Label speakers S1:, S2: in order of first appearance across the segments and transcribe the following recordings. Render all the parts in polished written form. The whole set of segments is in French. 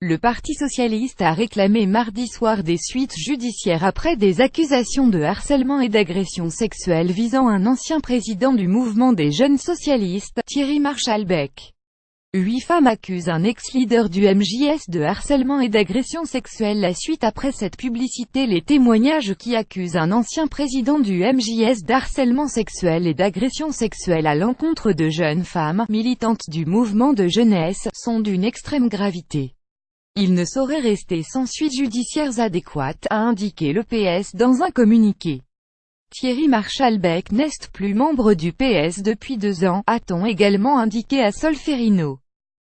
S1: Le Parti socialiste a réclamé mardi soir des suites judiciaires après des accusations de harcèlement et d'agression sexuelle visant un ancien président du mouvement des jeunes socialistes, Thierry Marchalbeck. 8 femmes accusent un ex-leader du MJS de harcèlement et d'agression sexuelle. La suite après cette publicité. Les témoignages qui accusent un ancien président du MJS d'harcèlement sexuel et d'agression sexuelle à l'encontre de jeunes femmes, militantes du mouvement de jeunesse, sont d'une extrême gravité. Il ne saurait rester sans suites judiciaires adéquates, a indiqué le PS dans un communiqué. Thierry Marchalbeck n'est plus membre du PS depuis 2 ans, a-t-on également indiqué à Solferino.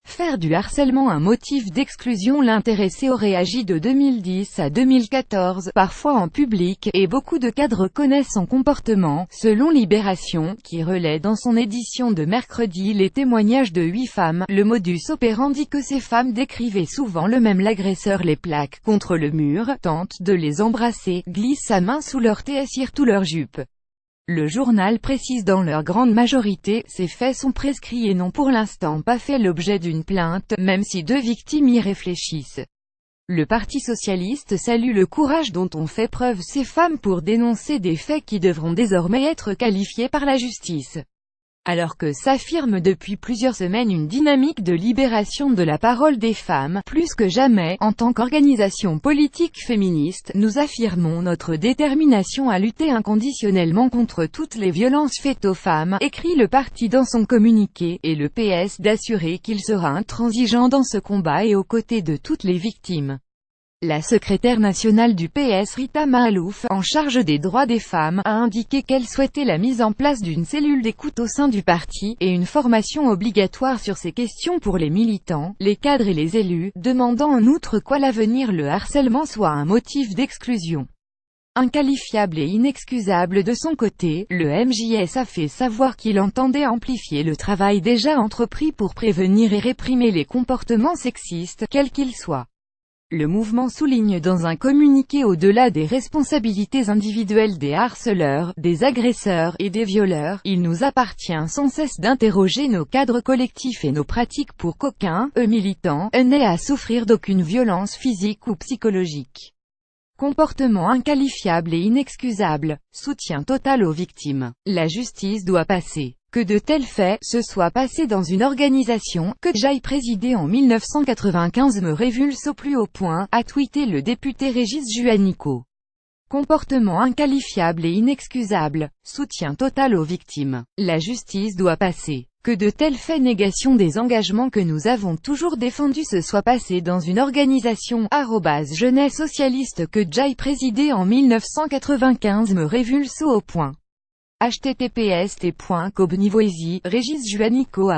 S1: Faire du harcèlement un motif d'exclusion. L'intéressé aurait agi de 2010 à 2014, parfois en public, et beaucoup de cadres connaissent son comportement, selon Libération, qui relaie dans son édition de mercredi les témoignages de 8 femmes. Le modus operandi que ces femmes décrivaient souvent le même: l'agresseur les plaque contre le mur, tente de les embrasser, glisse sa main sous leur thé et cire tout leur jupe. Le journal précise dans leur grande majorité, ces faits sont prescrits et n'ont pour l'instant pas fait l'objet d'une plainte, même si 2 victimes y réfléchissent. Le Parti socialiste salue le courage dont ont fait preuve ces femmes pour dénoncer des faits qui devront désormais être qualifiés par la justice. Alors que s'affirme depuis plusieurs semaines une dynamique de libération de la parole des femmes, plus que jamais, en tant qu'organisation politique féministe, nous affirmons notre détermination à lutter inconditionnellement contre toutes les violences faites aux femmes, écrit le parti dans son communiqué, et le PS d'assurer qu'il sera intransigeant dans ce combat et aux côtés de toutes les victimes. La secrétaire nationale du PS Rita Mahalouf, en charge des droits des femmes, a indiqué qu'elle souhaitait la mise en place d'une cellule d'écoute au sein du parti, et une formation obligatoire sur ces questions pour les militants, les cadres et les élus, demandant en outre qu'à l'avenir le harcèlement soit un motif d'exclusion inqualifiable et inexcusable. De son côté, le MJS a fait savoir qu'il entendait amplifier le travail déjà entrepris pour prévenir et réprimer les comportements sexistes, quels qu'ils soient. Le mouvement souligne dans un communiqué au-delà des responsabilités individuelles des harceleurs, des agresseurs et des violeurs, il nous appartient sans cesse d'interroger nos cadres collectifs et nos pratiques pour qu'aucun, militant, n'ait à souffrir d'aucune violence physique ou psychologique. Comportement inqualifiable et inexcusable, soutien total aux victimes. La justice doit passer. Que de tels faits se soient passés dans une organisation que j'aille présider en 1995 me révulse au plus haut point, a tweeté le député Régis Juanico. Comportement inqualifiable et inexcusable, soutien total aux victimes. La justice doit passer. Que de tels faits, négation des engagements que nous avons toujours défendus, se soient passés dans une organisation, jeunesse socialiste que j'aille présider en 1995 me révulse au point. https://t.cobnivoisi, Régis Juanico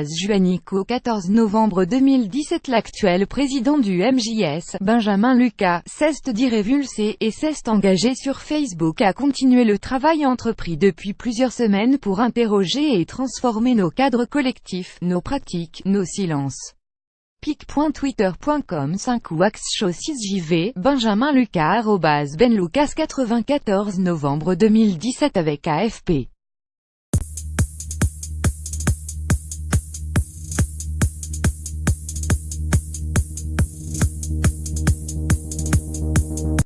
S1: @Juanico 14 novembre 2017. L'actuel président du MJS, Benjamin Lucas, s'est dit révulsé, et s'est engagé sur Facebook à continuer le travail entrepris depuis plusieurs semaines pour interroger et transformer nos cadres collectifs, nos pratiques, nos silences. pic.twitter.com 5 ou axshow 6jv, Benjamin Lucas @benlucas 94 novembre 2017 avec AFP.